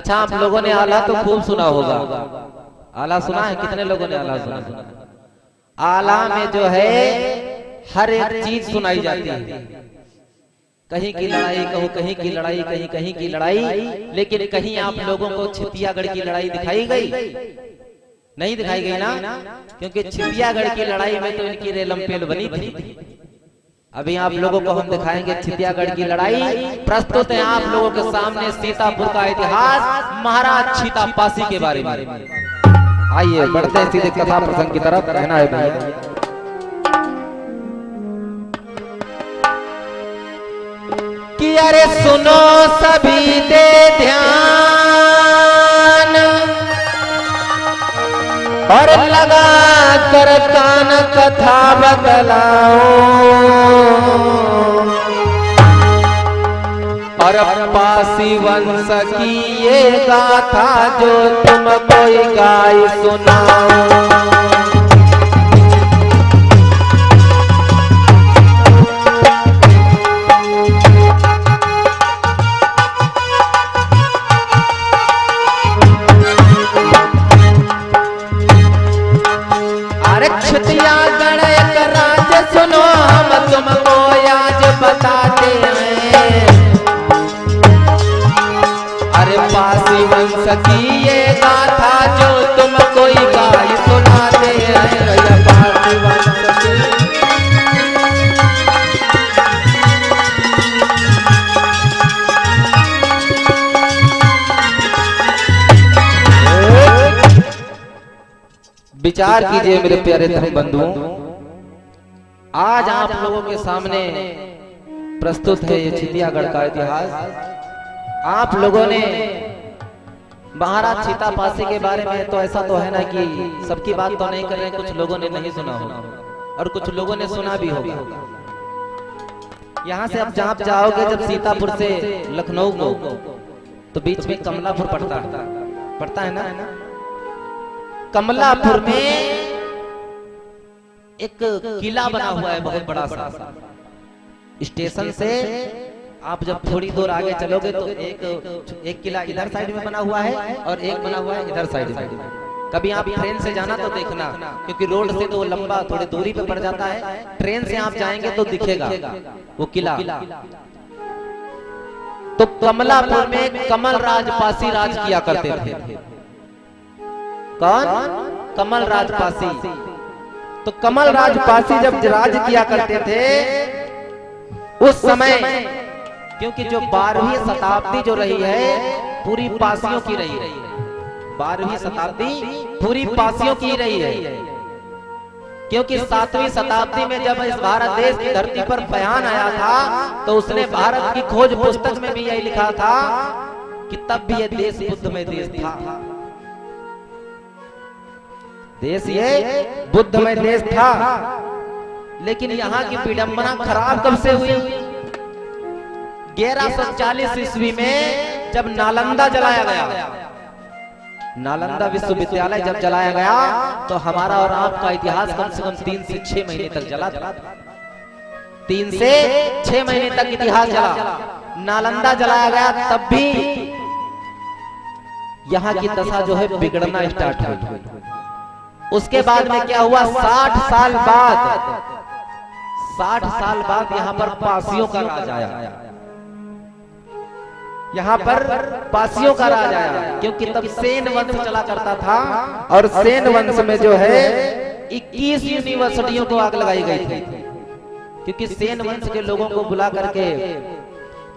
अच्छा, आप लोगों ने आला तो खूब सुना होगा। आला सुना है? कितने लोगों ने आला सुना? आला में जो है हर एक चीज सुनाई जाती है। कहीं की लड़ाई कहो, कहीं की लड़ाई, कहीं कहीं की लड़ाई, लेकिन कहीं आप लोगों को छिपियागढ़ की लड़ाई दिखाई गई? नहीं दिखाई गई ना, क्योंकि छिपियागढ़ की लड़ाई में तो इनकी रेलमपेल बनी थी। अभी आप लोगों को हम दिखाएंगे छिपियागढ़ की लड़ाई। प्रस्तुत है आप लोगों के सामने सीतापुर का इतिहास, महाराज छीतापासी के बारे में। आइए बढ़ते हैं सीधे कथा प्रसंग की तरफ। कहना है भैया कि अरे सुनो सभी दे ध्यान और लगा कर कान कथा बतलाओ, और पासी वंश की ये गाथा जो तुम कोई गाय सुनाओ। छितियागढ़ एक राज सुनो, हम तुमको आज बताते हैं। अरे पासी वंश की ये गाथा जो तुम कोई गाय सुनाते हैं। पासी वंश की विचार कीजिए मेरे प्यारे धर्म बंधुओं। आज आप लोगों के सामने प्रस्तुत है ये छितियागढ़ का इतिहास। आप लोगों ने महाराज छीतापासी के बारे में तो ऐसा तो है ना कि सबकी बात तो नहीं कर रहे, कुछ लोगों ने नहीं सुना होगा और कुछ लोगों ने सुना भी होगा। यहाँ से अब जहाँ जाओगे जब सीतापुर से लखनऊ को, तो बीच में कमलापुर पड़ता है ना। कमलापुर में एक किला बना हुआ है बहुत बड़ा सा। स्टेशन से आप जब थोड़ी दूर आगे चलोगे तो एक किला इधर साइड में बना हुआ है और एक बना हुआ है इधर साइड में। कभी आप ट्रेन से जाना तो देखना, क्योंकि रोड से तो लंबा थोड़ी दूरी पे पड़ जाता है। ट्रेन से आप जाएंगे तो दिखेगा वो किला। तो कमलापुर में कमल राजपासी राज किया करते थे। कौन? कमल राजपासी। तो कमल राजपासी जब राज किया करते थे उस समय, क्योंकि जो 12वीं शताब्दी जो रही है पूरी पासियों की रही है। 12वीं शताब्दी पूरी पासियों की रही है, क्योंकि 7वीं शताब्दी में जब इस भारत देश की धरती पर बयान आया था तो उसने भारत की खोज पुस्तक में भी यही लिखा था कि तब भी ये देश बुद्धमय देश था। देश ये बुद्धमय देश था। लेकिन यहाँ की विडंबना खराब कब से हुई? 1140 ईस्वी में जब नालंदा जलाया गया, नालंदा विश्वविद्यालय जब जलाया गया तो हमारा और आपका इतिहास कम से कम 3 से 6 महीने तक जला था। 3 से 6 महीने तक इतिहास जला। नालंदा जलाया गया तब भी यहाँ की दशा जो है बिगड़ना स्टार्ट हुई। उसके बाद में क्या हुआ? 60 साल बाद यहाँ पर पासियों का राज आया। यहाँ पर पासियों का राज आया, क्योंकि तब सेन वंश चला करता था और सेन वंश में जो है 21 यूनिवर्सिटियों को आग लगाई गई थी। क्योंकि सेन वंश के लोगों को बुला करके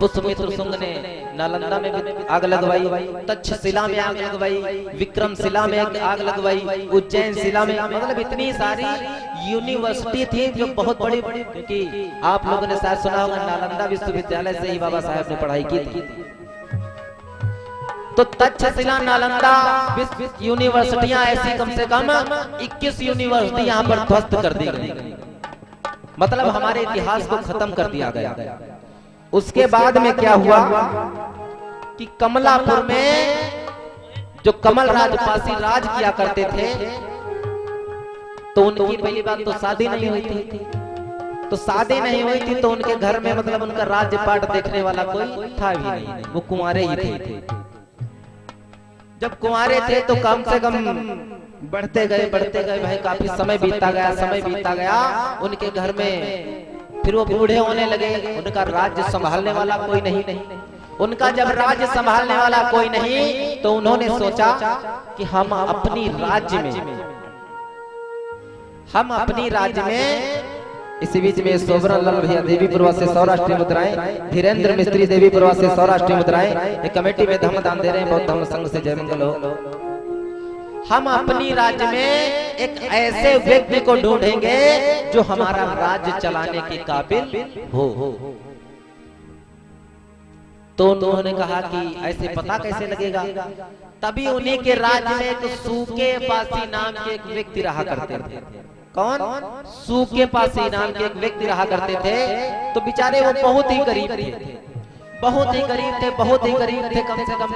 पुष्यमित्र शुंग ने नालंदा में आग लगवाई, तक्षशिला में आग लगवाई, विक्रमशिला में आग लगवाई, उज्जैन शिला में, मतलब इतनी सारी यूनिवर्सिटी थी जो बहुत बड़ी। क्योंकि आप लोगों ने शायद सुना होगा नालंदा विश्वविद्यालय से ही बाबा साहब ने पढ़ाई की थी। तो तक्षशिला नालंदा यूनिवर्सिटियां ऐसी कम से कम 21 यूनिवर्सिटी यहाँ पर ध्वस्त कर दी गई। मतलब हमारे इतिहास को खत्म कर दिया गया। उसके बाद में क्या हुआ कि कमलापुर में जो कमल राजपासी राज किया करते थे तो उनकी पहली बात तो शादी नहीं हुई थी। तो शादी नहीं हुई थी तो उनके घर में मतलब उनका राज्य पाठ देखने वाला कोई था भी नहीं, वो कुंवारे ही थे। जब कुंवारे थे तो कम से कम बढ़ते गए भाई, काफी समय बीतता गया उनके घर में। फिर वो बूढ़े होने लगे, उनका राज्य संभालने वाला कोई नहीं। उनका जब राज्य संभालने वाला कोई नहीं तो उन्होंने सोचा कि हम अपनी राज्य में इसी बीच में सोबरा लाल भैया देवीपुरवा से सौराष्ट्रीय मुद्राएं, धीरेन्द्र मिस्त्री देवीपुरवा से सौराष्ट्रीय मुद्राएं, एक कमेटी में धर्म दान दे रहे हैं। बौद्ध धर्म संघ से जय मंगल हो। हम अपनी राज्य में एक ऐसे व्यक्ति को ढूंढेंगे जो हमारा राज्य चलाने के काबिल हो। तो उन्होंने कहा कि ऐसे पता कैसे लगेगा? तभी उन्हीं के राज्य में एक सूके पासी नाम के एक व्यक्ति रहा करते थे। कौन? सूके पासी नाम के एक व्यक्ति रहा करते थे। तो बेचारे वो बहुत ही गरीब थे, बहुत ही गरीब थे। कम से कम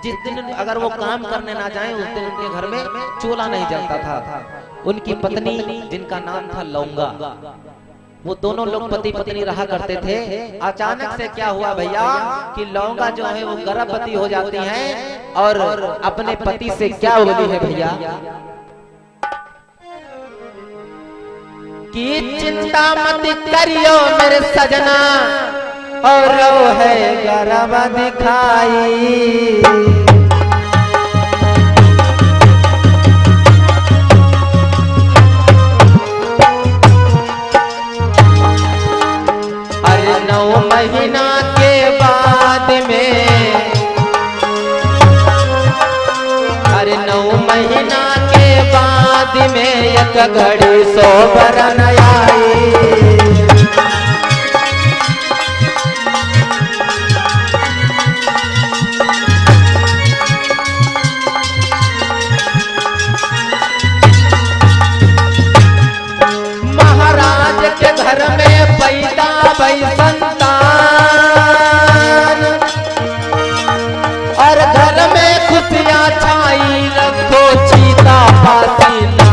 जिस दिन अगर वो काम करने ना जाएं उस दिन उनके घर में चूल्हा नहीं जलता था। उनकी पत्नी जिनका नाम था लौंगा, वो दोनों लोग पति पत्नी रहा करते थे। अचानक से क्या हुआ भैया कि लौंगा जो है वो गर्भवती हो जाती हैं और अपने पति से क्या बोली है भैया कि चिंता मत करियो मेरे सजना, और वो है गर्भ दिखाई। अरे 9 महीना के बाद में, अरे 9 महीना के बाद में एक घड़ी सोबरन आई। महाराज के घर में पैदा भई संतान, और घर में खुशियां छाई रखो चीता पासीना।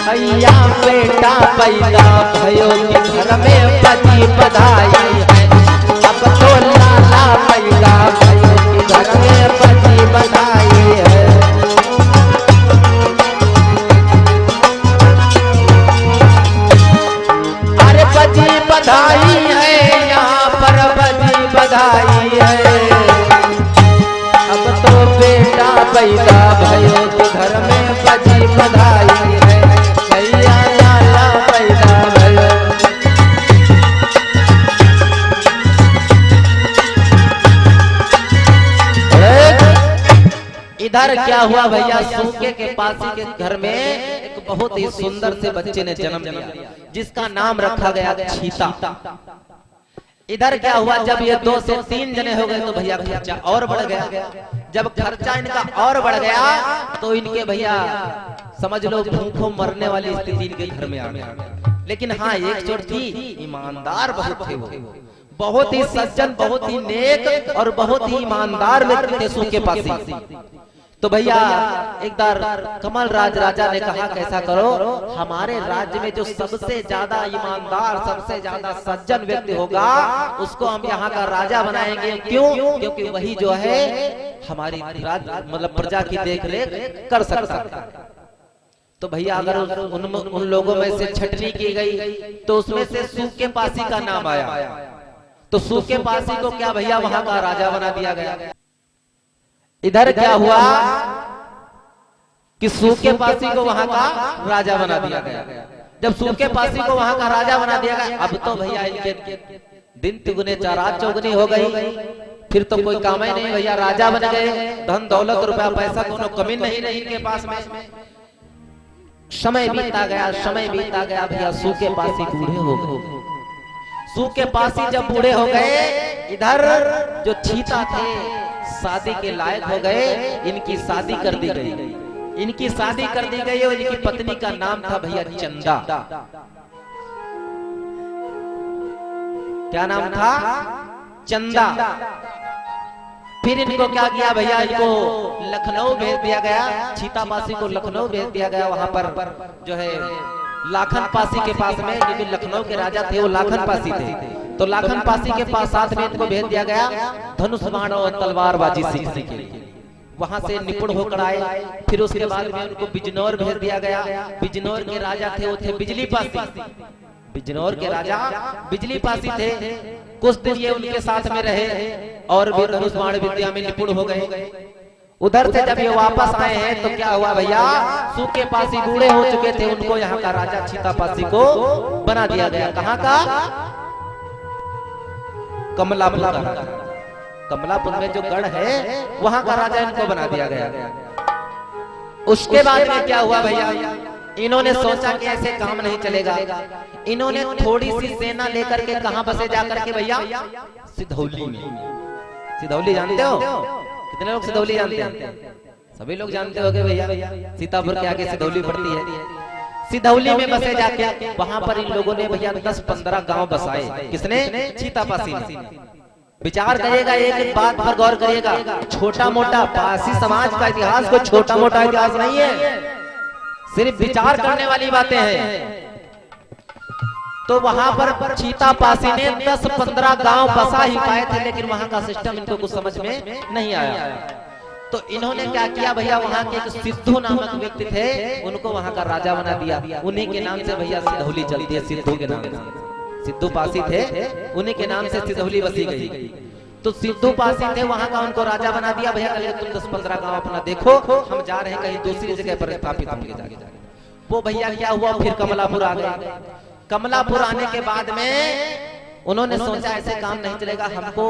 भैया बेटा पैदा भयो कि घर में पति बधाई है। अब तो लाला पैदा भयो कि घर में पति बधाई है। अरे बजी बधाई है, यहाँ पर बजी बधाई है। अब तो बेटा पैदा भयो कि घर में बजी बधाई है। भैया लाला पैदा भयो। इधर क्या हुआ भैया, सूके के पासी के घर में एक बहुत ही सुंदर से बच्चे ने जन्म लिया जिसका नाम रखा गया छीता। इधर क्या हुआ, जब ये 2 से 3 जने हो गए तो भैया खर्चा और बढ़ गया। जब खर्चा इनका और बढ़ गया तो इनके भैया समझ लो भूखों मरने वाली स्थिति इनके घर में आ गया। लेकिन हाँ एक चोट थी, ईमानदार बहुत थे वो, बहुत ही सज्जन, बहुत ही नेक और बहुत ही ईमानदार व्यक्ति थे सूके पासी। तो भैया एक बार कमल राज राजा ने कहा कैसा करो, हमारे राज्य में जो सबसे ज्यादा ईमानदार, सबसे ज्यादा सज्जन व्यक्ति होगा उसको हम यहाँ का राजा बनाएंगे। क्यों? क्योंकि वही जो है हमारी राज्य मतलब प्रजा की देखरेख कर सकता। तो भैया अगर उन लोगों में से छटनी की गई तो उसमें से सूके पासी का नाम आया। तो सूके पासी को क्या भैया वहां का राजा बना दिया गया। इधर क्या हुआ कि सूके पासी को वहां का राजा बना दिया गया। जब सूके पासी को वहां का राजा बना दिया गया, अब तो भैया इनके दिन तिगुने चारात चौगुनी हो गई। फिर तो कोई काम ही नहीं, भैया राजा बन गए, धन दौलत रुपया पैसा दोनों कमी नहीं रही इनके पास में। समय बीता गया भैया, सूके पासी बूढ़े हो गए। सूके पासी जब बूढ़े हो गए, इधर जो छीता थे शादी के लायक हो गए, इनकी शादी कर दी गई। और इनकी पत्नी का नाम था भैया चंदा। क्या नाम था? चंदा। फिर इनको क्या किया भैया, इनको लखनऊ भेज दिया गया। छीता पासी को लखनऊ भेज दिया गया। वहां पर जो है लाखन पासी के पास में, क्योंकि लखनऊ के राजा थे वो लाखन पासी थे। तो लाखन पासी के पास साथ में इनको भेज दिया गया धनुष बाण और तलवारबाजी सीखने के लिए। वहां से निपुण होकर आए। फिर उसके बाद में उनको बिजनौर भेज दिया गया। बिजनौर के राजा थे वो थे बिजली पासी। बिजनौर के राजा बिजली पासी थे। कुछ दिन ये उनके साथ में रहे और भी धनुष बाण विद्या में निपुण हो गए। उधर से जब ये वापस आए हैं तो क्या हुआ भैया, सूखे पासी बूढ़े हो चुके थे, उनको यहाँ का राजा छीता पासी को बना दिया गया। कहाँ का? कमलापुर का। कमलापुर में जो गढ़ है वहां का राजा इनको बना दिया गया। उसके बाद में क्या हुआ भैया, इन्होंने सोचा कि ऐसे काम नहीं चलेगा। इन्होंने थोड़ी सी सेना लेकर के कहां बसे जाकर के भैया, सिधौली में। सिधौली जानते हो? कितने लोग सिधौली जानते हैं? सभी लोग जानते होंगे भैया, सीतापुर के आगे सिधौली पड़ती है। सिधौली में बसे जाके वहां पर इन लोगों ने भैया 10-15 गांव बसाए। किसने? छीतापासी ने। विचार करिएगा, एक बात पर गौर करिएगा, छोटा मोटा पासी समाज का इतिहास कोई छोटा मोटा इतिहास नहीं है, सिर्फ विचार करने वाली बातें हैं। तो वहां पर छीतापासी ने 10-15 गांव बसा ही पाए थे, लेकिन वहां का सिस्टम इनको कुछ समझ में नहीं आया। तो इन्होंने क्या किया भैया, वहां के एक सिद्धू नामक व्यक्ति थे, उनको वहां का राजा बना दिया। उन्हीं के नाम से भैया सिधौली चलती है, सिद्धू के नाम से। सिद्धू पासी थे, उन्हीं के नाम से सिधौली बसी गई। तो सिद्धू पासी थे, वहां का उनको राजा बना दिया। भैया तुम 10-15 गांव अपना देखो, हम जा रहे हैं कहीं दूसरी जगह पर स्थापित होंगे जाके। वो भैया क्या हुआ, फिर कमलापुर आ गए। कमलापुर आने के बाद में उन्होंने सोचा ऐसे काम नहीं चलेगा, हमको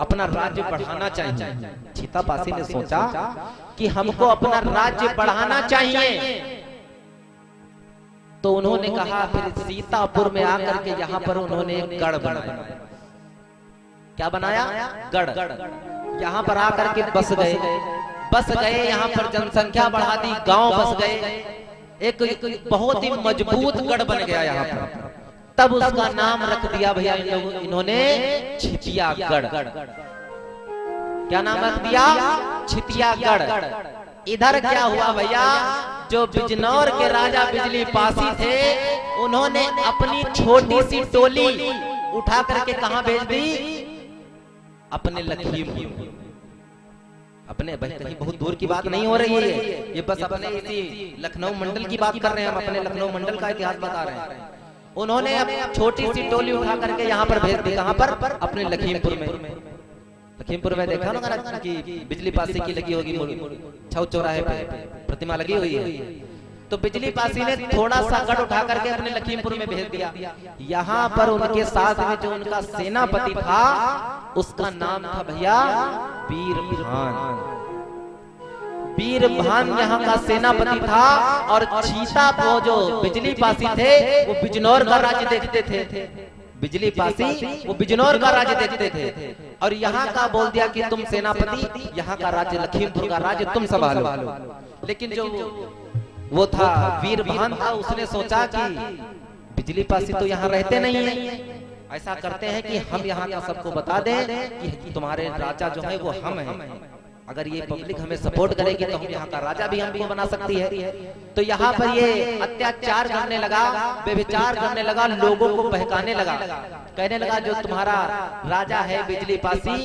अपना राज्य बढ़ाना चाहिए। छीतापासी ने सोचा कि हमको अपना राज्य बढ़ाना चाहिए। तो उन्होंने कहा, फिर सीतापुर में आकर के यहाँ पर उन्होंने एक गढ़ बनाया। क्या बनाया? गढ़। यहाँ पर आकर के बस गए। यहाँ पर जनसंख्या बढ़ा दी, गांव बस गए। एक बहुत ही मजबूत गढ़ बन गया यहाँ पर। तब उसका नाम रख दिया भैया इन्होंने छितियागढ़। क्या नाम रख दिया? छितियागढ़। इधर क्या हुआ भैया, जो बिजनौर के राजा बिजली पासी थे, उन्होंने अपनी छोटी सी टोली उठा करके कहां भेज दी? अपने लखीमपुर। अपने भाई कहीं बहुत दूर की बात नहीं हो रही है, ये बस अपने इसी लखनऊ मंडल की बात कर रहे हैं। हम अपने लखनऊ मंडल का इतिहास बता रहे हैं। उन्होंने छोटी सी टोली उठा करके यहाँ पर भेज दी। कहां पर? अपने लखीमपुर में। लखीमपुर में देखा ना कि बिजली पासी की लगी होगी, छौ चौराहे पे प्रतिमा लगी हुई है। तो बिजली पासी ने थोड़ा सा गढ़ उठा करके अपने लखीमपुर में भेज दिया। यहाँ पर उनके साथ में जो उनका सेनापति था, उसका नाम था भैया बीरभान। बीरभान यहाँ का सेनापति था। और छीता वो जो बिजली पासी थे, वो बिजनौर का राज्य देखते थे। बिजली पासी वो बिजनौर का राज्य देखते थे। और यहाँ का बोल दिया कि तुम सेनापति, यहाँ का राज्य लखीमपुर का राज्य तुम संभालो। लेकिन जो वो था वीरभान था, उसने सोचा कि बिजली पासी तो यहाँ रहते नहीं है, ऐसा करते हैं कि हम यहाँ का सबको बता दें कि तुम्हारे राजा जो है वो हम हैं। अगर ये पब्लिक हमें सपोर्ट करेगी तो हम यहाँ का राजा भी हमको बना सकती है। तो यहाँ पर ये अत्याचार करने लगा, व्यभिचार करने लगा, लोगों को बहकाने लगा। कहने लगा जो तुम्हारा राजा है बिजली पासी,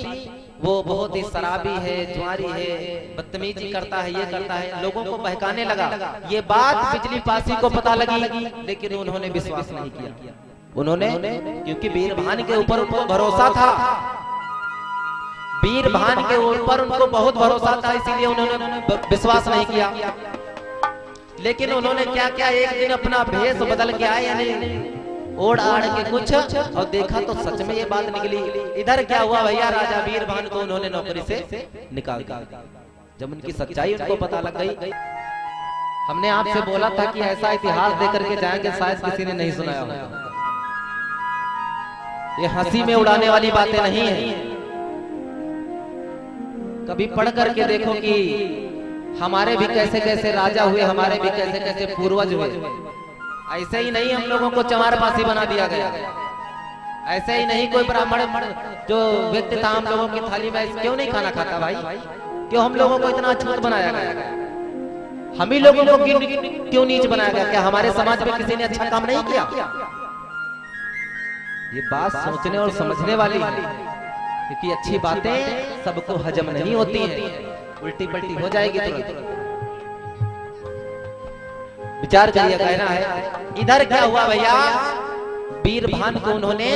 वो बहुत ही शराबी है, जुआरी है, बदतमीजी करता है, ये करता है, लोगों को बहकाने लगा। ये बात बिजली पासी को पता लगी, लेकिन उन्होंने विश्वास नहीं किया। उन्होंने, क्योंकि बीरभान के ऊपर उनको भरोसा था, बीरभान के ऊपर उनको बहुत भरोसा था, इसीलिए उन्होंने विश्वास नहीं किया। लेकिन उन्होंने क्या किया, एक दिन अपना भेष बदल के आए, यानी ओढ़ आड़ के कुछ, और देखा तो सच में ये बात निकली। इधर क्या हुआ भैया, राजा बीरभान को उन्होंने नौकरी से निकाल दिया। जब उनकी सच्चाई उनको पता लग गई। हमने आपसे बोला था कि ऐसा इतिहास देकर के जाएंगे, शायद किसी ने नहीं सुनाया होगा। ये हंसी में उड़ाने वाली बातें नहीं है। कभी पढ़ करके देखो कि हमारे भी कैसे कैसे राजा हुए, हमारे भी कैसे कैसे पूर्वज हुए। ऐसे ही नहीं हम लोगों को चमारपासी बना दिया गया, ऐसे ही नहीं कोई ब्राह्मण जो व्यक्ति था हम लोगों की थाली में क्यों नहीं खाना खाता भाई, क्यों हम लोगों को इतना अछूत बनाया गया, हम ही लोगों को क्यों नीच बनाया गया? क्या हमारे समाज में किसी ने अच्छा काम नहीं किया? ये बात सोचने और समझने वाली है, क्योंकि अच्छी बातें सबको हजम नहीं होती हैं, उल्टी पलटी हो जाएगी तुरंत। विचार करिए, कहना है इधर क्या हुआ भैया, बीरभान को उन्होंने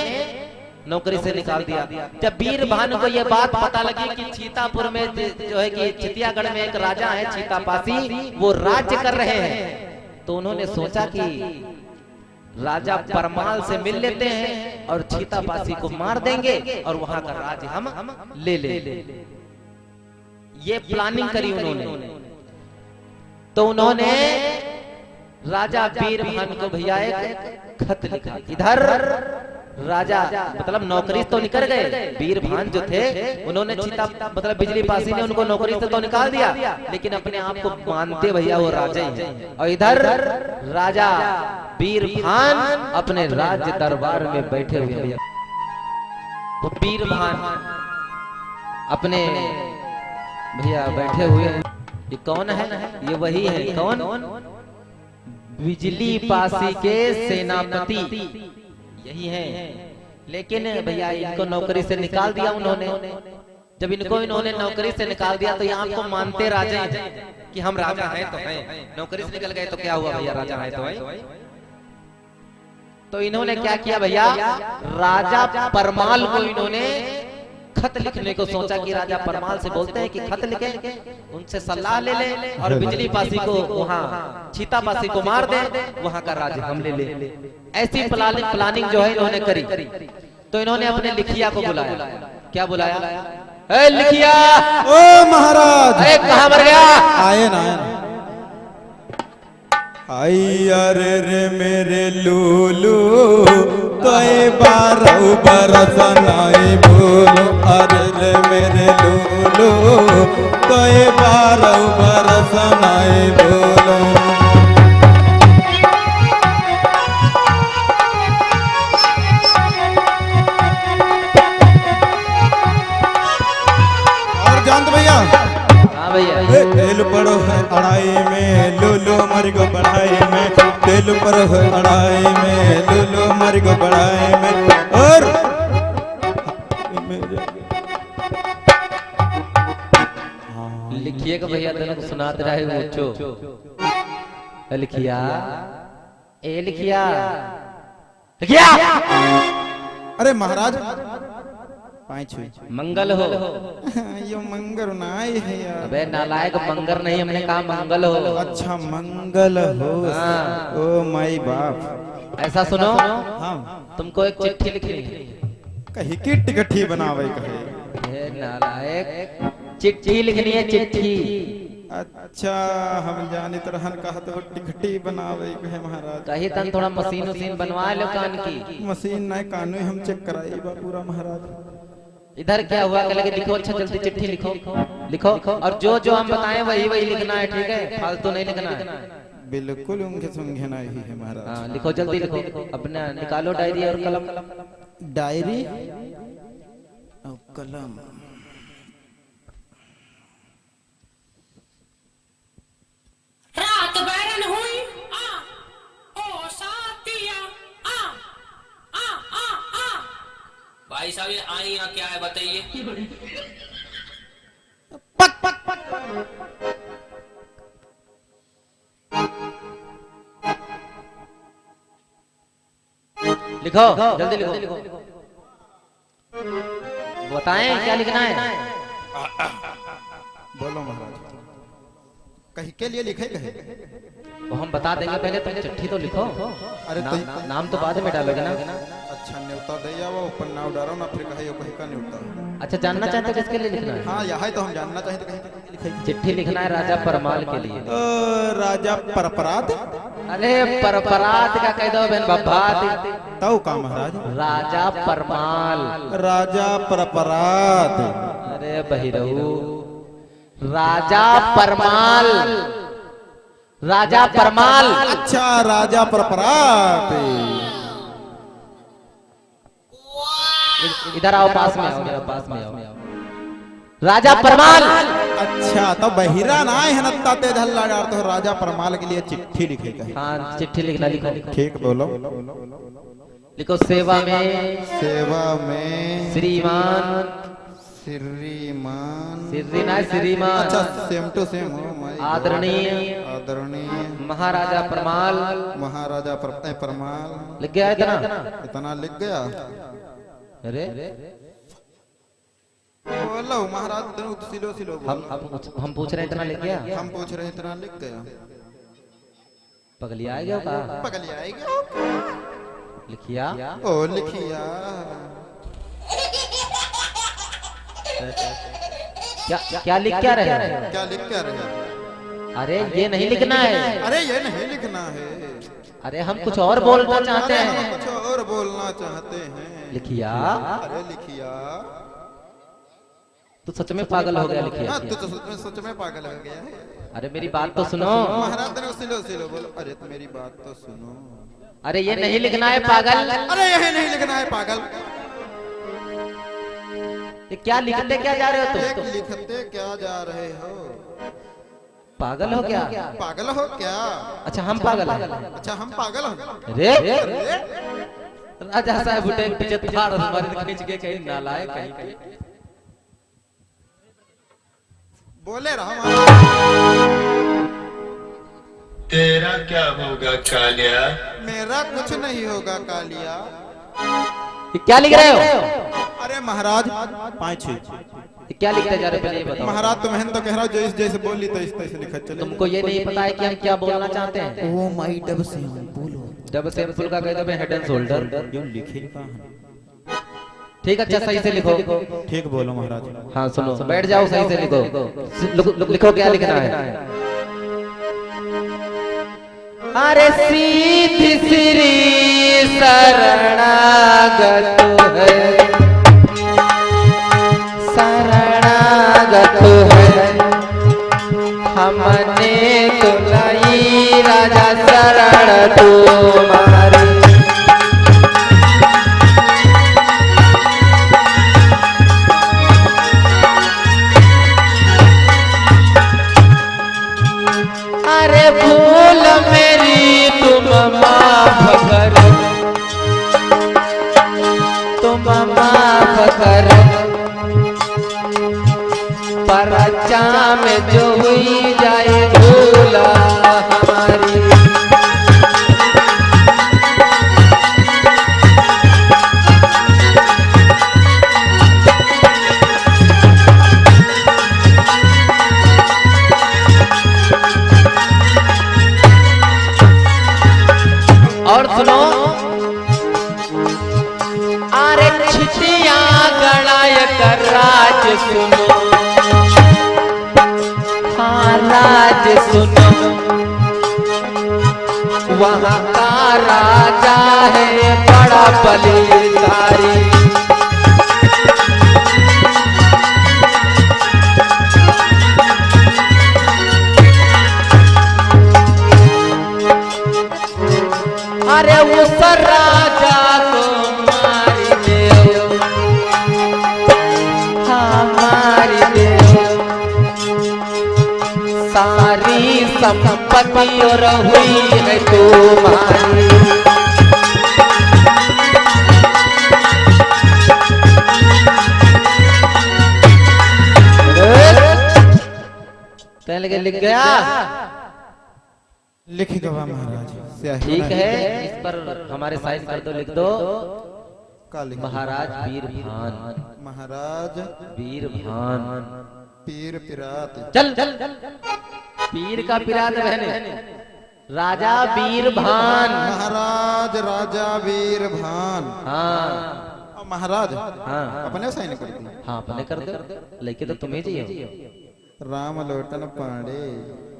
नौकरी से निकाल दिया। जब बीरभान को यह बात पता लगी कि चीतापुर में जो है कि चितियागढ़ में एक राजा है चीतापासी, वो राज्य कर रहे हैं, तो उन्होंने सोचा कि राजा परमाल से मिल लेते हैं और चीतापासी को मार देंगे और वहां का राज्य हम ले ले। ये प्लानिंग करी उन्होंने। तो उन्होंने राजा बीरभान को भैया एक खत लिखा। इधर राजा मतलब नौकरी तो निकल गए, बीरभान जो थे उन्होंने चीता मतलब बिजली पासी ने उनको नौकरी से तो निकाल दिया, लेकिन अपने आप को मानते भैया वो राजा ही हैं। और इधर राजा बीरभान अपने राज्य दरबार में बैठे हुए भैया। तो बीरभान अपने भैया बैठे हुए हैं। ये कौन है? ये वही है। कौन? बिजली पासी के सेनापति यही है। लेकिन भैया इनको नौकरी से निकाल दिया उन्होंने। जब इन्होंने नौकरी से निकाल दिया तो यहाँ आपको मानते राजा हैं कि हम राजा हैं तो हैं, नौकरी से निकल गए तो क्या हुआ भैया, राजा है तो है। तो इन्होंने क्या किया भैया, राजा परमाल को इन्होंने खत लिखने को सोचा कि राजा परमाल से बोलते हैं कि खत लिखे, उनसे सलाह ले ले और बिजली पासी को वहां चीतापासी को मार दे, वहां का राज्य हम ले ले। ऐसी प्लानिंग जो है इन्होंने करी। तो इन्होंने अपने लिखिया को बुलाया। क्या बुलाया? ए लिखिया! ओ महाराज! अरे कहाँ मर गया? आए ना आई अरे रे मेरे लूलू तो बारह बरस नाई बोलो, अरे रे मेरे लूलू तो बारह बरस नाई बोलो। और जानते भैया, तेल पड़ो है अड़ाई में लूलू मर गो बढ़ाई में, तेल पड़ो है अड़ाई में लूलू मर गो बढ़ाई में। और लिखिएगा भैया, तनक सुनाते रहे मुझो। लिखिया, ए लिखिया, लिखिया। अरे महाराज मंगल हो। यो मंगर नाई है यार। अबे नालायक, मंगर नहीं, हमने कहा मंगल हो। अच्छा मंगल हो। हाँ। ओ माई बाप। ऐसा सुनो, हाँ तुमको एक चिट्ठी लिखनी है। कहीं की टिकठी बनावे कहे। ये नालायक, चिट्ठी लिखनी है, चिट्ठी। अच्छा हम जानी तरह कहा तो टिकठी बनावे कहे महाराज। कहीं तन थोड़ा मशीन बनवा लो कान की। मशीन नहीं, कानून हम चेक कराई बा पूरा महाराज। इधर क्या हुआ? कह लगे लिखो, अच्छा जल्दी चिट्ठी लिखो, लिखो और जो जो हम बताएं वही वही लिखना है, ठीक है? फालतू नहीं लिखना है। बिल्कुल उनके समझे नहीं है महाराज। हाँ लिखो, जल्दी लिखो, अपना निकालो डायरी और कलम। डायरी और कलम। रात बैरन हुई ओ साथिया भाई साहब, ये आई यहाँ क्या है बताइए? पक पक पक लिखो, जल्दी लिखो, बताएं क्या लिखना है। बोलो महाराज, कहीं के लिए लिखे कहे? वो हम बता देंगे, पहले तुम चिट्ठी तो लिखो। अरे नाम तो बाद में डालोगे ना। अच्छा न्योता दे जाओ, ऊपर नाम डालो ना, फिर कहे कहीं का न्योता। अच्छा जानना चाहते हो किसके लिए लिखना है? हाँ यहाँ तो हम जानना चाहें तो कहीं लिखे। चिट्ठी लिखना है राजा परमाल के लिए। राजा परपरात? अरे परपरात का कह दो बहन बब्बात। तौ का महाराज? राजा परमाल। राजा परपरात। अरे बहिरऊ, राजा परमाल, राजा परमाल। अच्छा राजा परपरात। इधर आओ, पास में आओ, मेरा पास में आओ। राजा परमाल। अच्छा तो बहिरा ना है नत्ता तेज हल्ला डाल तो राजा परमाल के लिए चिट्ठी लिखे कहे। हाँ चिट्ठी लिखना, लिखो। ठीक बोलो। लिखो सेवा में श्रीमान श्रीमान अच्छा सेम टू सेम आदरणीय महाराजा परमाल परमाल लिख गया इतना लिख गया। अरे बोलो महाराज सिलो सिलो हम पूछ रहे हैं इतना लिख गया। हम पूछ रहे हैं इतना लिख गया। पगली आएगा का पगली आएगा लिखिया ओ लिखिया क्या लिख क्या रहे क्या लिख क्या रहे। अरे ये नहीं लिखना है। अरे ये नहीं लिखना है। अरे हम कुछ और बोलना चाहते हैं। हम कुछ और बोलना चाहते हैं। लिखिया अरे लिखिया तू सच में पागल हो गया लिखिया। तू तो सच में पागल हो गया है। अरे मेरी बात तो सुनो। महाराज सिलो सिलो बोलो। अरे तो मेरी बात तो सुनो। अरे ये नहीं लिखना है पागल। अरे ये नहीं लिखना है पागल। ये क्या लिखते क्या जा रहे हो तुम? लिखते क्या जा रहे हो? पागल हो क्या? पागल हो क्या? अच्छा हम पागल हैं। अच्छा हम पागल हो। रे राजा साहब उठे पीछे थाड़ हमारे खींच के कहीं नालायक कहीं बोले रहा। तेरा क्या होगा कालिया? मेरा कुछ नहीं होगा कालिया। क्या लिख रहे हो? अरे महाराज पाँच क्या लिखते जा रहे हो? ये बताओ। महाराज तो मैं तो कह रहा हूँ जैसे जैसे बोली तो इस तरह से लिखा चले। तुमको ये नहीं पता है कि हम क्या बोलना चाहते हैं? ओ माय डब से बोलो। डब सैंपल का कहते हैं हेड एंड शोल्डर। जो लिखे ठीक अच्छा सही से लिखो। ठीक बोलो महाराज। हाँ सुनो बैठ जाओ सही से लिखो। लिखो क्या लिखना है। अरे सीधी श्री शरणागत है शरणागत है हमने तो लाई राजा शरण तुम्हारी। अरे भूल मेरी तुम माफ करो तुम माफ करो परचा में जो हुई जाए भूला हमारी। और सुनो अरे छिटिया गणाय कर राज सुनो। हाँ राज सुनो वहाँ का राजा है बड़ा बलिदारी। अरे उस राजा को मारी देव हमारी देव सारी संपत्ति और हुई है तुम्हारी। लगे लिख गया। लिखेगा महाराज। ठीक है इस पर हमारे साइन कर दो लिख दो। महाराज वीर भान महाराज वीर भान पीर पिरात। चल चल पीर का पिरात बहने राजा वीर भान। महाराज राजा वीर भान। हाँ महाराज हाँ अपने साइन कर दी। हाँ अपने कर दो लेके तो तुम्हें चाहिए। राम लोटन पांडे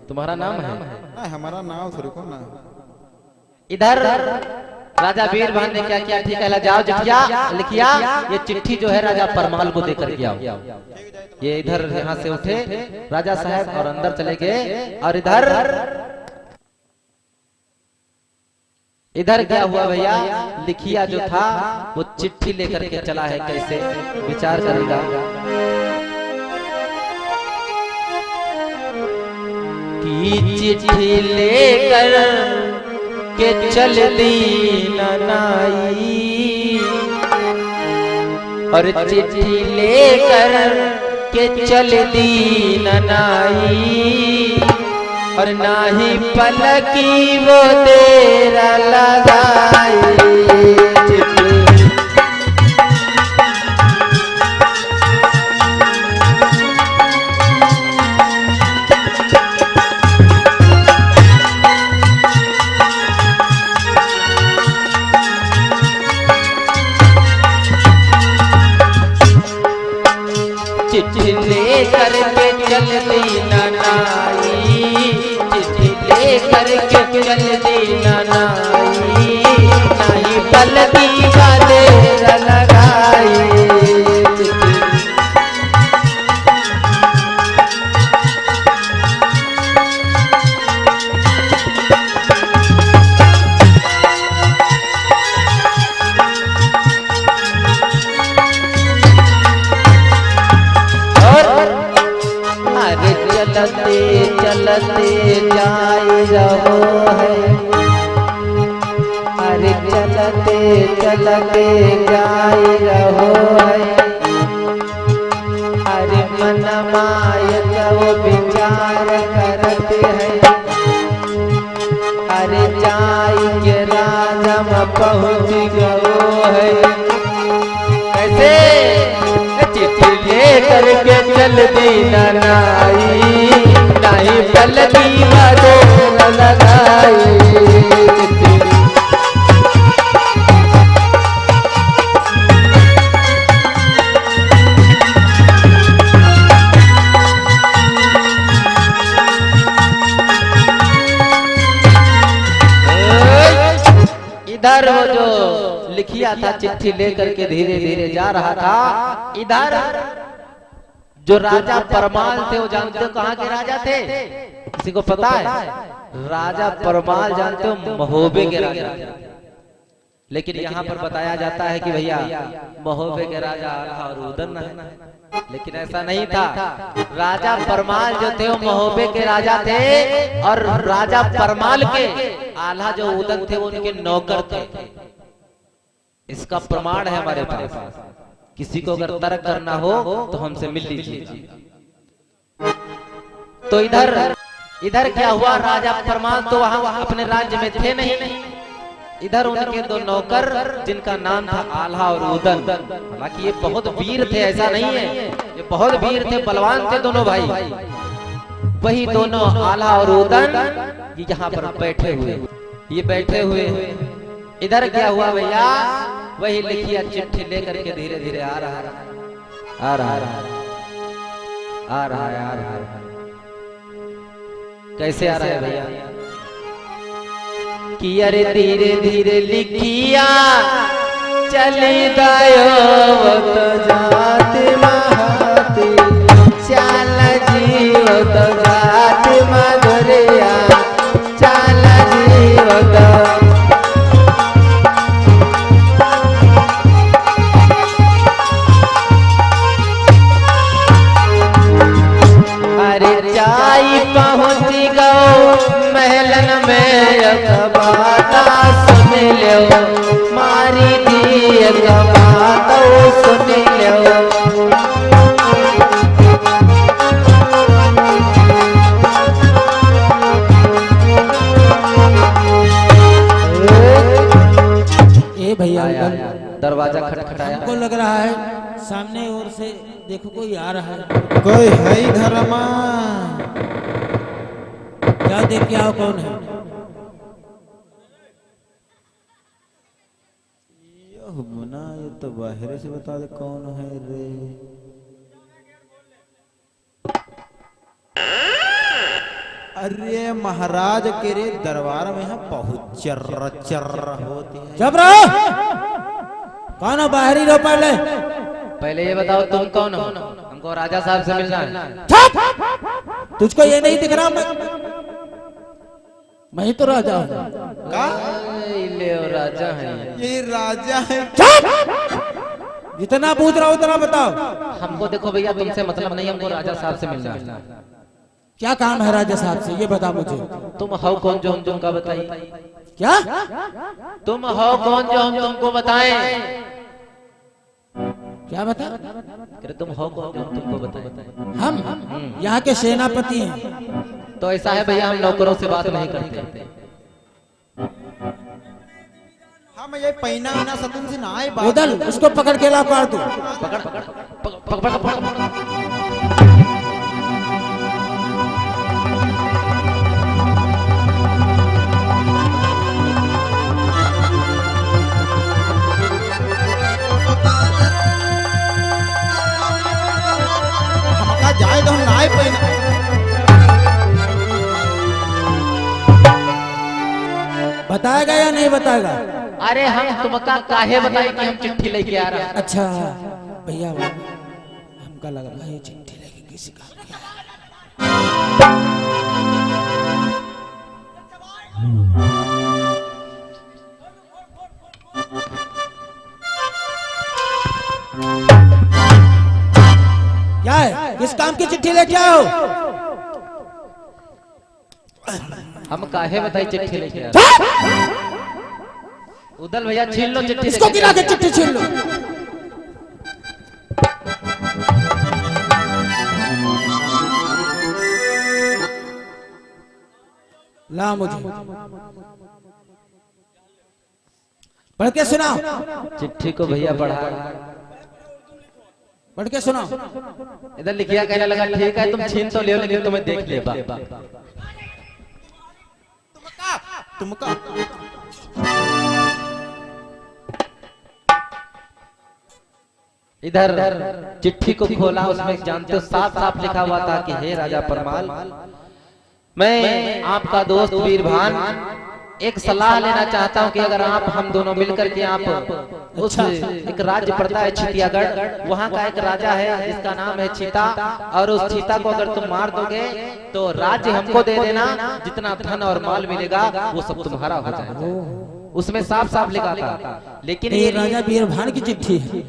तुम्हारा नाम है? हमारा नाम थोड़ी को ना। इधर राजा वीर भान ने क्या किया? ठीक है जाओ चिट्ठिया लिखिया। ये चिट्ठी जो है राजा परमाल को देकर के आओ। ये इधर यहाँ से उठे राजा साहब और अंदर चले गए। और इधर क्या हुआ भैया? लिखिया जो था वो चिट्ठी लेकर के चला है। कैसे विचार करेगा? की चिट्ठी लेकर के चल दी ननाई, और चिट्ठी लेकर के चल दी ननाई, और नाही पलकी वो देर लगाई। चिट्ठी लेकर के चल दी ननाई, चिट्ठी लेकर के चल दी ननाई, नहीं पलकी का देर लगाई। चलते चलते जाए रहो है, अरे चलते चलते जाए रहो है, अरे मन माय जब विचार करते हैं, अरे जाएंगे राजम पहुँच गयो है। कैसे चिट्ठी लेकर के चल दी ननाई, नहीं पलकी बादो न लगाई। इधर वो जो लिखिया था चिट्ठी लेकर के धीरे धीरे जा रहा था, इधर जो राजा परमाल थे वो जानते हो कहाँ के राजा थे? किसी को पता है? राजा परमाल जानते हो महोबे के राजा, लेकिन यहाँ पर बताया जाता है कि भैया महोबे के राजा आल्हा और उदन है, लेकिन ऐसा नहीं था। राजा परमाल जो थे वो महोबे के राजा थे, और राजा परमाल के आल्हा जो उदन थे वो उनके नौकर थे। इसका प्रमाण है हमारे पास। किसी को अगर तर्क करना हो तो हमसे मिल लीजिए। तो इधर क्या हुआ, राजा परमाल तो वहां अपने राज्य में थे नहीं, इधर उनके दो नौकर जिनका नाम था आल्हा और उदन। हालांकि ये बहुत वीर थे, ऐसा नहीं है, ये बहुत वीर थे, बलवान थे दोनों भाई। वही दोनों आल्हा और उदन ये यहाँ पर बैठे हुए, ये बैठे हुए। इधर क्या हुआ भैया, वही लिखिया चिट्ठी लेकर के धीरे धीरे आ रहा है। कैसे आ रहा है भैया कि अरे धीरे धीरे लिखिया चली दायो जात महाती, चाल जीवत जात मधुरिया, चाल जीवत। पहुँच गो महलन में बाता सुन लो, मारी दी बात सुन लो। ए भैया दरवाजा खटखटाया, हमको लग रहा है सामने ओर से देखो कोई आ रहा है। कोई है इधर अम्मा? क्या देख के आओ, कौन है? मुना ये तो बाहर से बता दे कौन है रे। अरे महाराज के रे दरबार में बहुत चर्र चर्र होती है। जब रहो, कौन हो? बाहरी रहो पहले ये बताओ तुम कौन हो? हमको राजा साहब से मिलना है। तुझको ये नहीं दिख रहा? मैं ही तो राजा हूँ। राजा है, ये राजा है। जितना पूछ रहा उतना बताओ। हमको देखो भैया तुमसे मतलब नहीं, हमको राजा साहब से मिलना है। क्या काम है राजा साहब से, ये बता मुझे। तुम हो कौन जो हम तुमका बताइए। क्या? तुम हो कौन जो हम तुमको बताएं? क्या बता? अरे तुम हो कौन जो हम तुमको बताएं? हम यहाँ के सेनापति हैं। तो ऐसा है भैया, हम नौकरों से बात नहीं करते। हम ये पैना ना सतन से ना आए उदल उसको पकड़ के ला काट दो। पकड़ पकड़ पकड़ पकड़ पकड़। जाए तो हम ना आए पैना। बताएगा या नहीं बताएगा? अरे हम तुमका काहे बताए कि हम चिट्ठी लेके आ रहे हैं? अच्छा भैया हमका लग रहा है चिट्ठी लेके किसी का क्या है? किस काम की चिट्ठी लेके आओ? हम काहे बताई चिट्ठी लेके आ रहे हैं? उदल भैया छीन लो चिट्ठी। इसको गिरा के चिट्ठी छीन लो। ला मुझे पढ़ के सुनाओ। चिट्ठी को भैया पढ़ा, पढ़ के सुनाओ। इधर लिखिया कहने लगा ठीक है तुम छीन तो लियो लेकिन तुम्हें देख ले बा। तुमका इधर चिट्ठी को खोला, उसमें जानते हो साफ साफ लिखा हुआ था कि हे राजा परमाल, मैं आपका दोस्त वीरभान एक सलाह लेना चाहता हूं कि अगर आप हम दोनों मिलकर के आप उस एक राज्य पड़ता है चितियागढ़, वहां का एक राजा है जिसका नाम है चीता, और उस चीता को अगर तुम मार दोगे तो राज्य हमको दे देना, जितना धन और माल मिलेगा वो सब तुम्हारा हो जाएगा। उसमें साफ साफ लिखा था। लेकिन ये राजा वीरभान की चिट्ठी है।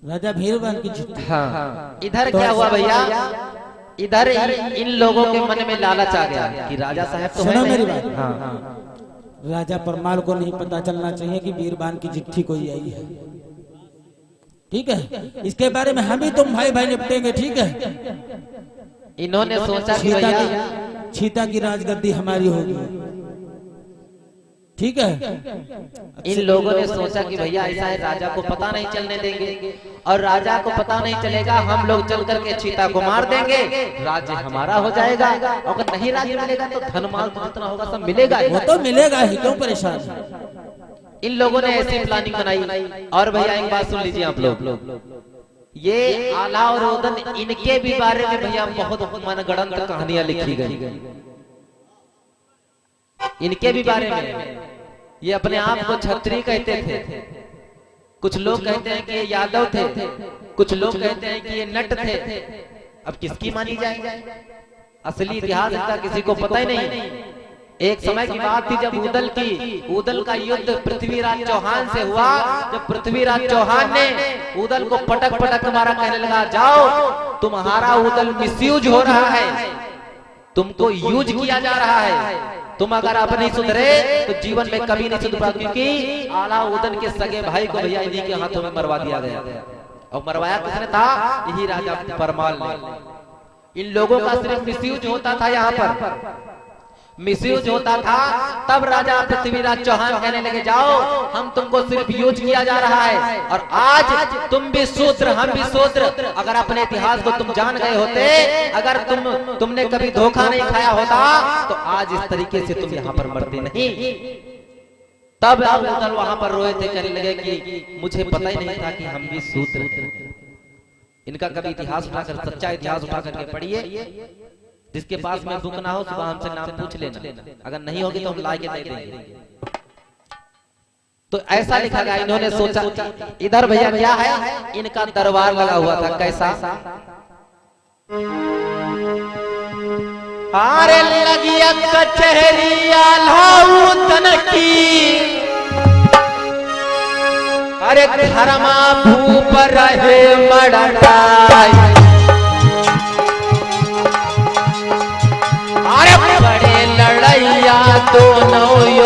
राजा वीरभान की चिट्ठी। हाँ, इधर क्या हुआ भैया, इधर इन लोगों के मन में लालच आ गया कि राजा साहब तो सुनो है मेरी नहीं। बात। हाँ। राजा परमाल को नहीं पता चलना चाहिए कि वीरभान की चिट्ठी कोई आई है। ठीक है, इसके बारे में हम ही तुम भाई भाई निपटेंगे। ठीक है, इन्होंने सोचा कि भैया चीता की राजगद्दी हमारी होगी। ठीक है, इन लोगों ने सोचा कि भैया ऐसा है राजा को पता नहीं चलने देंगे, और राजा को पता नहीं चलेगा, हम लोग चल करके चीता को मार देंगे, राज्य हमारा हो जाएगा। अगर नहीं राज्य मिलेगा तो धन माल तो जितना होगा सब मिलेगा। वो तो मिलेगा ही, क्यों परेशान? इन लोगों ने ऐसी प्लानिंग बनाई। और भैया एक बात सुन लीजिए आप लोग, ये आला और उदन इनके भी बारे में भैया बहुत मनगढ़ंत कहानियां लिखी गई। इनके भी बारे में ये अपने आप को छत्री कहते थे, कुछ लोग कहते हैं कि ये यादव थे, कुछ लोग कहते हैं कि ये नट थे। अब किसकी मानी जाए? असली इतिहास इसका किसी को पता ही नहीं। एक समय की बात थी जब उदल का युद्ध पृथ्वीराज चौहान से हुआ। जब पृथ्वीराज चौहान ने उदल को पटक पटक मारा, कहने लगा जाओ तुम्हारा उदल मिसयूज हो रहा है, तुमको यूज किया जा रहा है, तुम अगर आप नहीं सुधरे तो जीवन में कभी नहीं सुधर पाओगे। क्योंकि आला उदन के सगे भाई को भैया इन्हीं के हाथों में मरवा दिया गया, और मरवाया किसने था? यही राजा परमाल ने। इन लोगों का सिर्फ मिसयूज होता था, यहाँ पर मिसयूज होता था। तब राजा पृथ्वीराज चौहान कहने लगे जाओ हम तुमको सिर्फ यूज किया जा रहा है, और आज तुम भी शूद्र हम भी शूद्र। अगर अपने इतिहास को तुम जान गए होते, अगर तुमने कभी धोखा नहीं खाया होता तो आज इस तरीके से तुम यहाँ पर मरते नहीं। तब उधर वहां पर रोए थे, कहने लगे कि मुझे पता ही नहीं था कि हम भी शूद्र थे। इनका कभी इतिहास उठाकर, सच्चा इतिहास उठा करके पढ़िए। जिसके पास में बुक ना हो सुबह हमसे नाम पूछ लेना, अगर नहीं होगी तो हम ला के दे देंगे। तो ऐसा लिखा गया। इन्होंने सोचा इधर भैया क्या है, इनका दरबार लगा हुआ था। कैसा? अरे लगिया कचहरी आल्हाउतन की, अरे धर्मा भूप रहे मड़ाई, अरे बड़े लड़ैया दोनों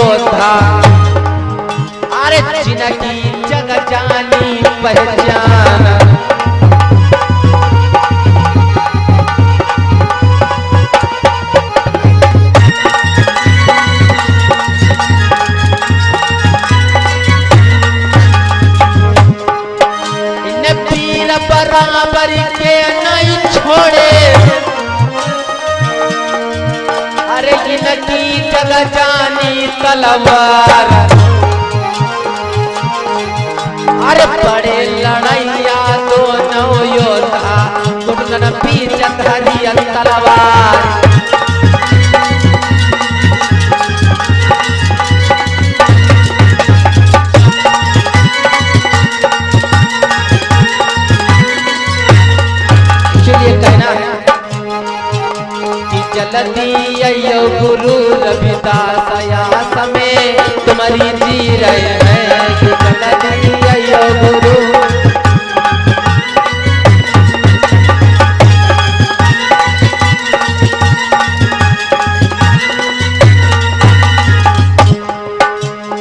पहचान। इन्हें पीर बराबर के नहीं छोड़े, अरे इनकी जग जानी तलवार। अरे बड़े लड़ैया दोनों योद्धा गुनगुन पीछत हरियर तलवार। चलिए कहना है कि जल्दी आयो गुरु रविदास आयास में तुम्हारी जी रहे हैं, कि जल्दी आयो गुरु।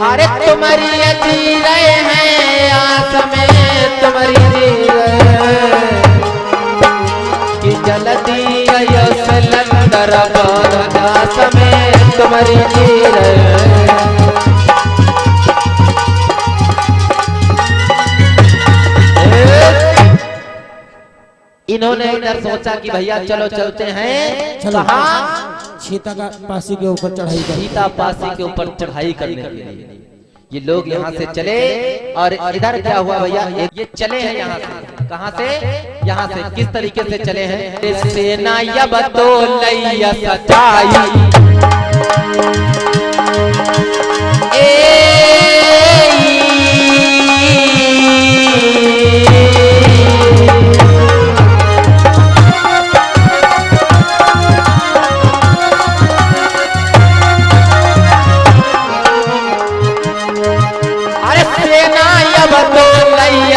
अरे तुम्हारी जी रहे हैं आस में तुम्हारी जी रहे हैं, कि जल्दी आयो सिलंदर बरदास में तुम्हारी जी रहे हैं। इन्होंने इधर सोचा कि भैया चलो चलते हैं कहाँ, सीता का पासी के ऊपर चढ़ाई कर, सीता पासी के ऊपर चढ़ाई करने के लिए। ये लोग यहाँ से चले और इधर क्या हुआ भैया, ये चले हैं यहाँ से, कहाँ से, यहाँ से किस तरीके से चले हैं। सेना यब तो लैया सचाई,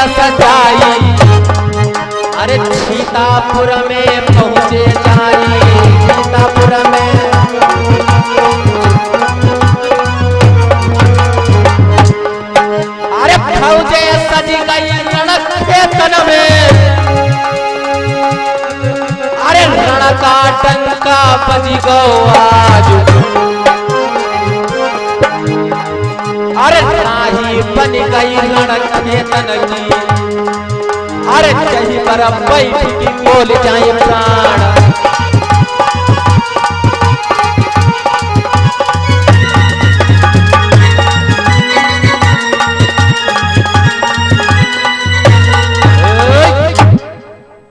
सजाई। अरे सीतापुर में पहुँचे जाई, सीतापुर में। अरे फौजे सज गई रणक के तन में, अरे रण का डंका बज गो आज। अरे राही बन गई रण के तन की, अरे जही पर बैठ की बोल जाए प्राण।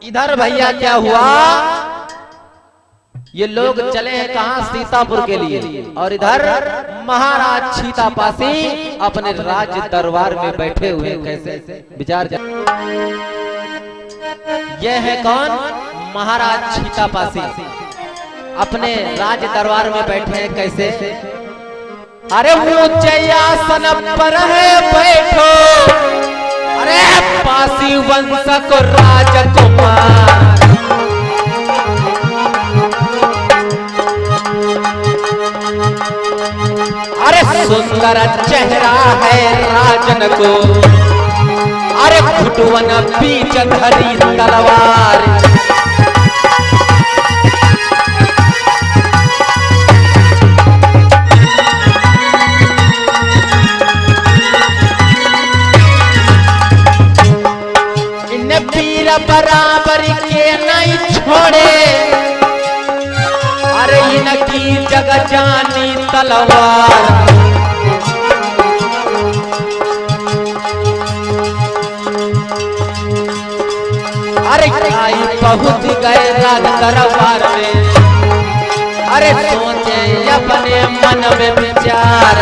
इधर भैया क्या हुआ, ये लोग चले हैं कहाँ, सीतापुर के लिए। और इधर महाराज सीतापासी अपने राज्य दरबार में बैठे हुए। कैसे विचार, यह है कौन, महाराज सीतापासी अपने राज्य दरबार में बैठे हैं। कैसे, अरे ऊंचे आसन पर है बैठो, अरे पासी वंश को राजकुमार। अरे सुंदर चेहरा है राजन को, अरे फुटवन बीच धरी तलवार। इन वीर बराबर के नहीं छोड़े, अरे इनकी जग जानी तलवार। अरे आई पहुंच गए राज दरबार में, अरे सोचे अपने मन में विचार।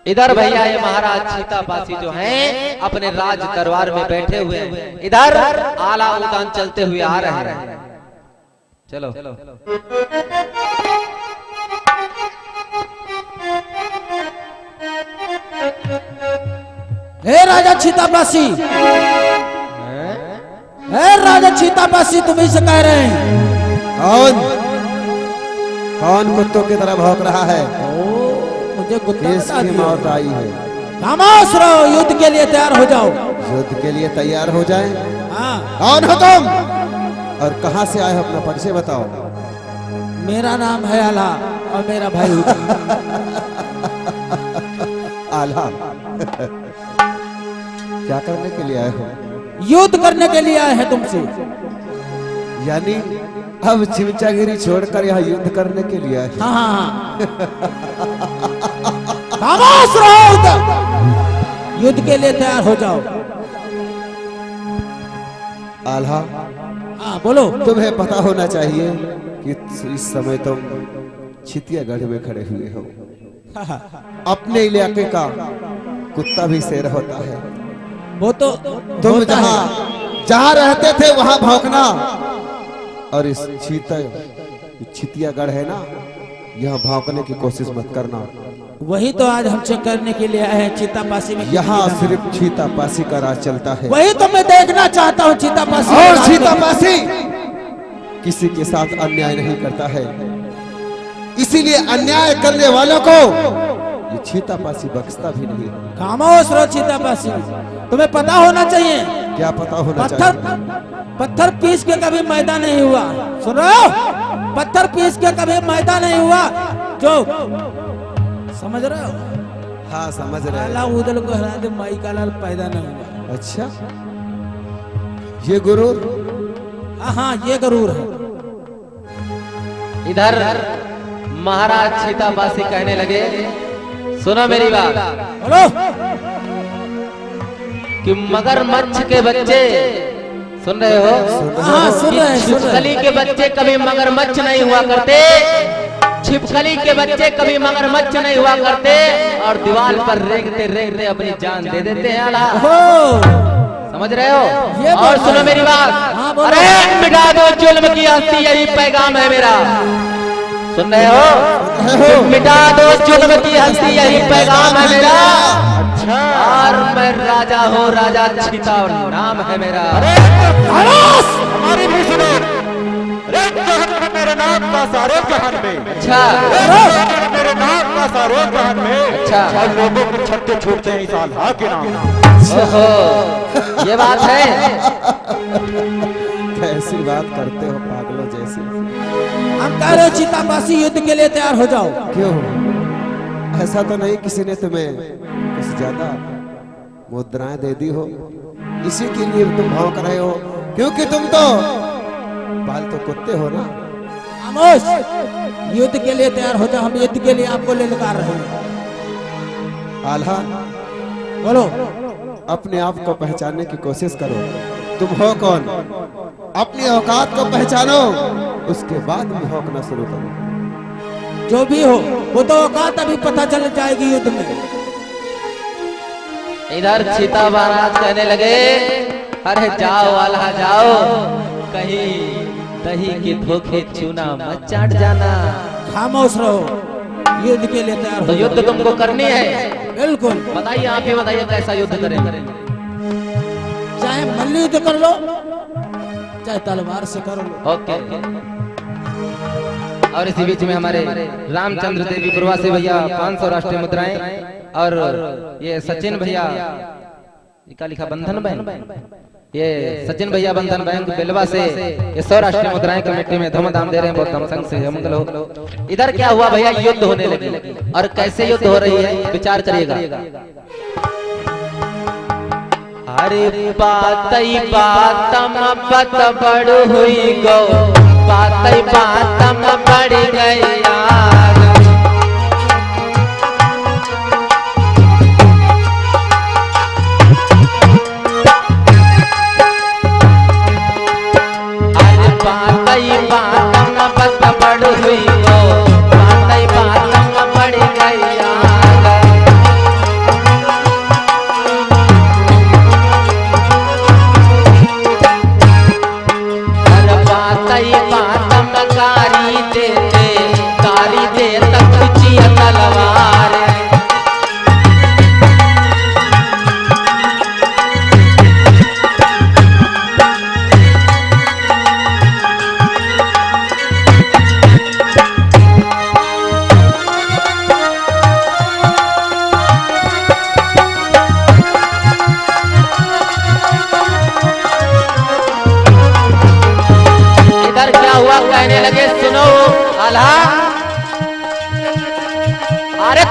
इधर भैया ये महाराज सीतापासी जो हैं अपने राज दरबार में बैठे हुए हैं। इधर आला उदान चलते हुए आ रहे हैं। चलो हे राजा सीतापासी, हे चीतापासी तुम्ही से कह रहे हैं। कौन कौन कुत्तों की तरह भौंक रहा है? मुझे कुत्ता बता किसकी दिया। मौत आई है? खामोश रहो, युद्ध के लिए तैयार हो जाओ। युद्ध के लिए तैयार हो जाएं? हाँ, कौन हो तुम और कहां से आए हो? अपना परिचय बताओ। मेरा नाम है आला और मेरा भाई हुजूर। आला क्या करने के लिए आए हो? युद्ध करने के लिए आए हैं तुमसे। यानी अब चिमचागिरी छोड़कर यहाँ युद्ध करने के लिए आए? हाँ हाँ हाँ। खामोश रहो उधर। युद्ध के लिए तैयार हो जाओ। आल्हा, हाँ बोलो। तुम्हें पता होना चाहिए कि इस समय तुम चितियागढ़ में खड़े हुए हो। अपने इलाके का कुत्ता भी शेर होता है। वो तो तुम होता है। जहाँ जहाँ रहते थे वहां भौंकना, और इस चितियागढ़ है ना, यहाँ भौंकने की कोशिश मत करना। वही तो आज हम चेक करने के लिए आए हैं चीतापासी में। यहाँ सिर्फ चीतापासी का राज चलता है। वही तो मैं देखना चाहता हूँ चीतापासी। और चीतापासी किसी के साथ अन्याय नहीं करता है, इसीलिए अन्याय करने वालों को ये चीतापासी बख्शता भी नहीं। खामोश रहो चीतापासी। तुम्हें पता होना चाहिए। क्या पता होना पत्थर चाहिए? पत्थर पीस के कभी मैदा नहीं हुआ। सुन रहे हो? पत्थर पीस के कभी मैदा नहीं हुआ। जो समझ रहे हो? हाँ समझ रहे काला हैं। उदल को हरा दे, माई का लाल पैदा नहीं हुआ। अच्छा, ये गुरूर? हाँ ये जरूर है। इधर महाराज चीतापासी कहने लगे, सुनो मेरी बात, बोलो। कि मगरमच्छ के बच्चे, सुन रहे हो? हाँ सुन रहे हैं, सुन रहे छिपकली हैं। के बच्चे कभी मगरमच्छ नहीं हुआ करते। छिपकली के बच्चे कभी मगरमच्छ नहीं हुआ करते, और दीवार पर रेंगते रेंगते अपनी जान दे देते हैं। आला हो समझ रहे हो? ये और बात सुनो है। मेरी बात, हाँ, बोलो। अरे मिटा दो जुल्म की हस्ती, यही पैगाम है मेरा। सुन रहे हो? मिटा दो जुल्म की हस्ती, यही पैगाम है मेरा। और मैं राजा हूँ, राजा चीता और नाम है मेरा। हमारी भी सुनो। मेरे नाम का सारे जहान में। अच्छा मेरे नाम का सारे जहान में। अच्छा। और लोगों को छत्ते छूटते हैं इस आल्हा के नाम। ओहो, ये बात है। कैसी बात करते हो पागलों जैसी। हम कह रहे चीतापासी युद्ध के लिए तैयार हो जाओ। क्यों? ऐसा तो नहीं किसी ने तुम्हें कुछ ज्यादा मुद्राएं दे दी हो, इसी के लिए तुम भौंक रहे हो? क्योंकि तुम तो पालतू कुत्ते हो ना। खामोश। युद्ध के लिए तैयार हो जाओ। हम युद्ध के लिए आपको ललकार रहे हैं। आल्हा, बोलो। अपने आप को पहचानने की कोशिश करो। तुम हो कौन? अपनी औकात को पहचानो, उसके बाद में भौंकना शुरू करो। जो भी हो, वो तो औकात अभी पता चल जाएगी युद्ध में। इधर चीता महाराज कहने लगे, अरे जाओ आल्हा जाओ, कहीं दही के धोखे चूना मत चाट जाना। खामोश रहो। युद्ध के लिए तैयार तो हो युद्ध तुमको करनी है? बिल्कुल। बताइए, आप ही बताइए कैसा युद्ध करें? चाहे मल्ल युद्ध कर लो, चाहे तलवार से कर लो। ओके। और इसी बीच में हमारे रामचंद्र देवी प्रवासी भैया 500 राष्ट्रीय मुद्राएं, और ये सचिन भैया, का लिखा बंधन बैंक, ये सचिन भैया बंधन बैंक बेलवा से ये 100 राष्ट्रीय मुद्राएं कमेटी में धूमधाम दे रहे हैं। बहुत धम संग से मंगल हो। इधर क्या हुआ भैया? युद्ध होने लगी। और कैसे युद्ध हो रही है, विचार करिएगा। अरे बातई बातम बत बड़ हुई गो, बातई बातम बढ़ गई यार। अरे बातई बातम बत बड़ हुई गो, बातई बातम बढ़ गई यार। बातई बातम कारी सुनो आल्हा। अरे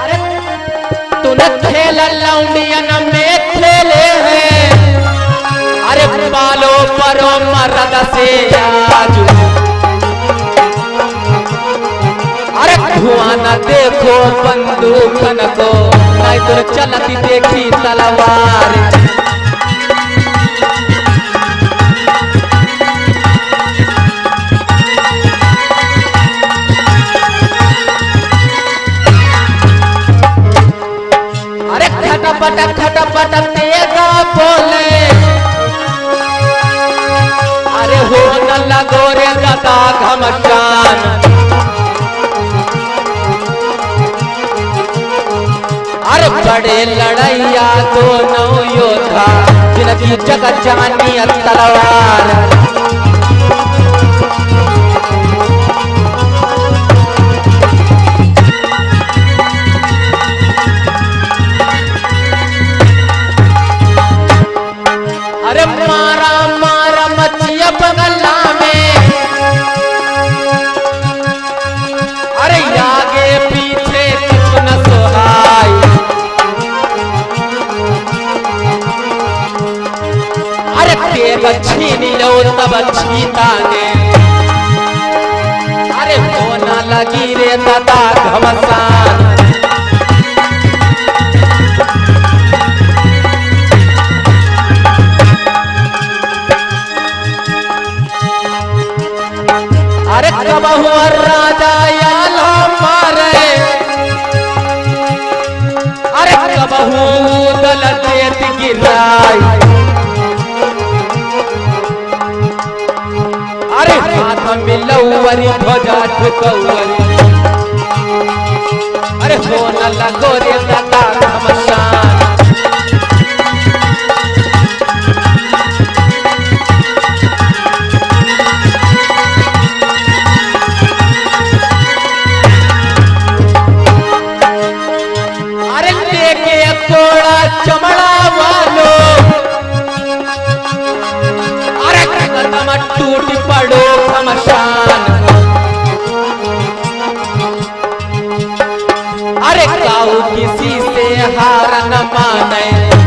तूने खेल लौंडियन में खेले हैं, अरे पालो परो मरद से आजू। अरे धुआं न देखो बंदूकन को, नहीं तो चलती देखी तलवार। अरे खटपट तेगा बोले, अरे हो न लगो रे गदा घमसान। अरे बड़े लड़ैया दोनों योद्धा, जिनकी जगत जानी तलवार। अरे मारा मारा मचिया बगला में, अरे आगे पीछे कुछ न सोहाई। अरे तेग छीन लो तब छीता ने, अरे होना लगी रे दादा घमसान। अरे कब हुआ राजा याला मारे, अरे कब हुआ दल देत गिराई। अरे हाथ में लौवरी ध्वजा ठुकौवरी, अरे होना लगो रे दादा घमसान। चमड़ा वालो, अरे कदम टूट पड़ो घमसान। अरे काऊ किसी से हार न माने,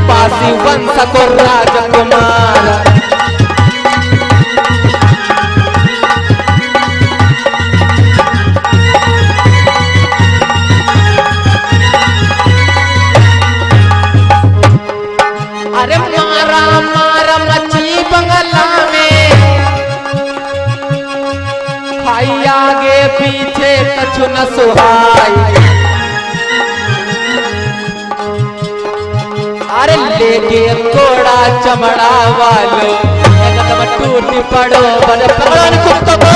पासी वंश को राजकुमार। अरे मारा मारा मची बंगला में, भाई आगे पीछे कछु न सुहाई। अरे लेके कोड़ा चमड़ा वालो, एकदम टूट पड़ो बड़े पकड़न कुत्तों को।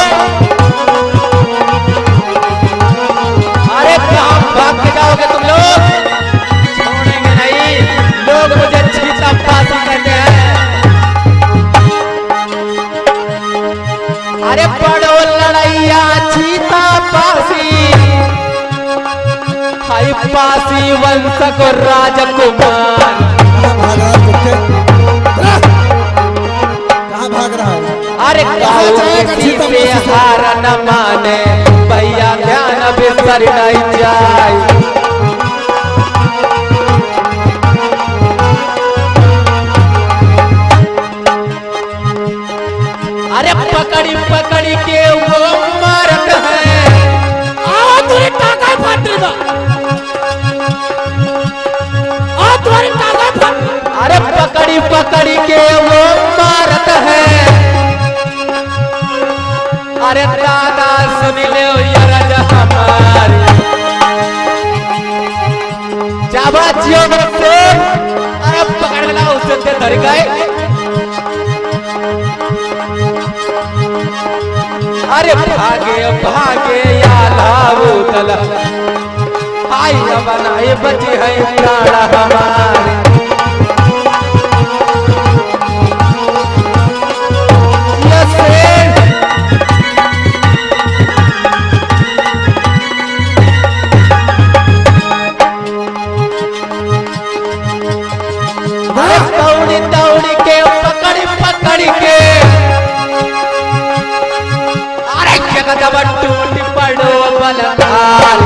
अरे कहाँ भाग के जाओगे तुम लोग, छोड़ेंगे नहीं। लोग मुझे छीता पासा कहते हैं। अरे पड़ो लड़ैया छीता पासी, हाई पासी वंश को राजकुमार। कहाँ भाग रहा है? अरे किसी से हार न माने, भैया ध्यान बिसर नहीं जाए। अरे पकड़ी पकड़ी के वो मारत है, तुम्हारी टांगा फटेगा, तुम्हारी टांगा फट। अरे पकड़ी पकड़ी के वो मारत है, अरे दादा सुन ले यार हमारी। जाबा जियो से, अरे पकड़ ला उससे ते धर गए। अरे भागे भागे याला उतल, आई बनाए बची है प्राण हमारे। दौड़ी दौड़ी के पकड़ पकड़ के, अरे जगदब टूट बलकार।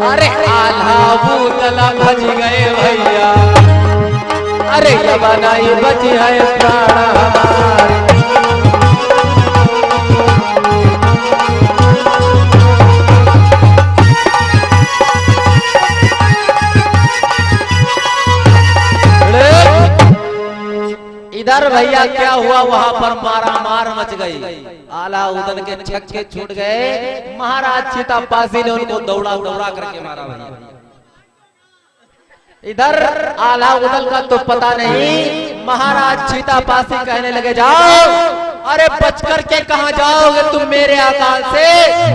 अरे आल्हा बूतला भज गए भैया, अरे बनाई बची है प्राण हमारे। इधर भैया क्या हुआ, वहां पर मारा मार मच गई। अलाउद्दीन के छक्के छूट गए, महाराज चितापासी ने उनको दौड़ा दौड़ा करके मारा भैया। इधर अलाउद्दीन का तो पता नहीं, महाराज चितापासी कहने लगे जाओ, अरे बच करके कहां जाओगे तुम मेरे आकाश से,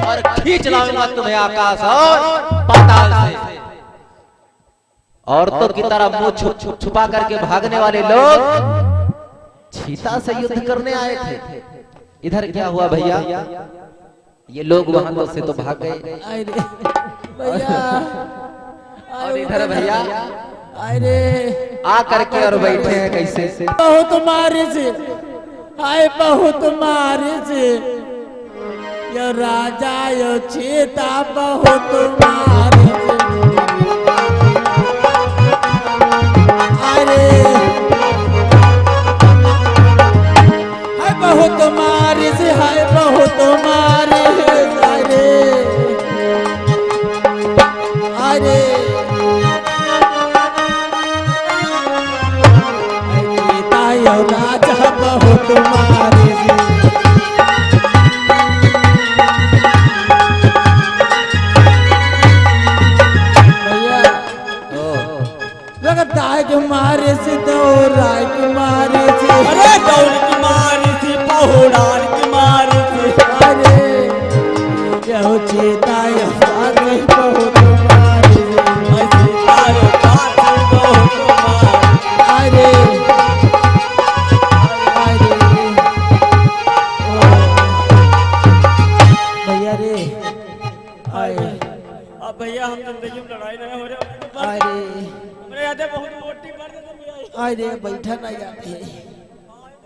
और खींच लाऊंगा तुम्हें आकाश और पाताल से। औरतों की तरह मुंह छुपा करके भागने वाले लोग चीता से युद्ध करने आए थे। इधर क्या हुआ भैया, ये लोग वहां से तो भाग गए। और इधर भैया अरे आ करके और बैठे हैं कैसे। बहुत मारे से, आए बहुत मारे से, यो राजा यो चेता बहुत मारे से। अरे हाय बहुत मारे से, हाय बहुत मारे अरे अरे राजा बहुत मारे भैया, लगता है कि मारे से दौड़ा के मारे से, अरे दौड़ के मारे से, पहुड़ार के मारे से, अरे यह चेता बहुत मारे से, बहुत मारे। अब भैया हम जिंदगी में लड़ाई नहीं हो रहे, अरे हमरे यादें बहुत मोटी बात है। अरे बैठा ना जाते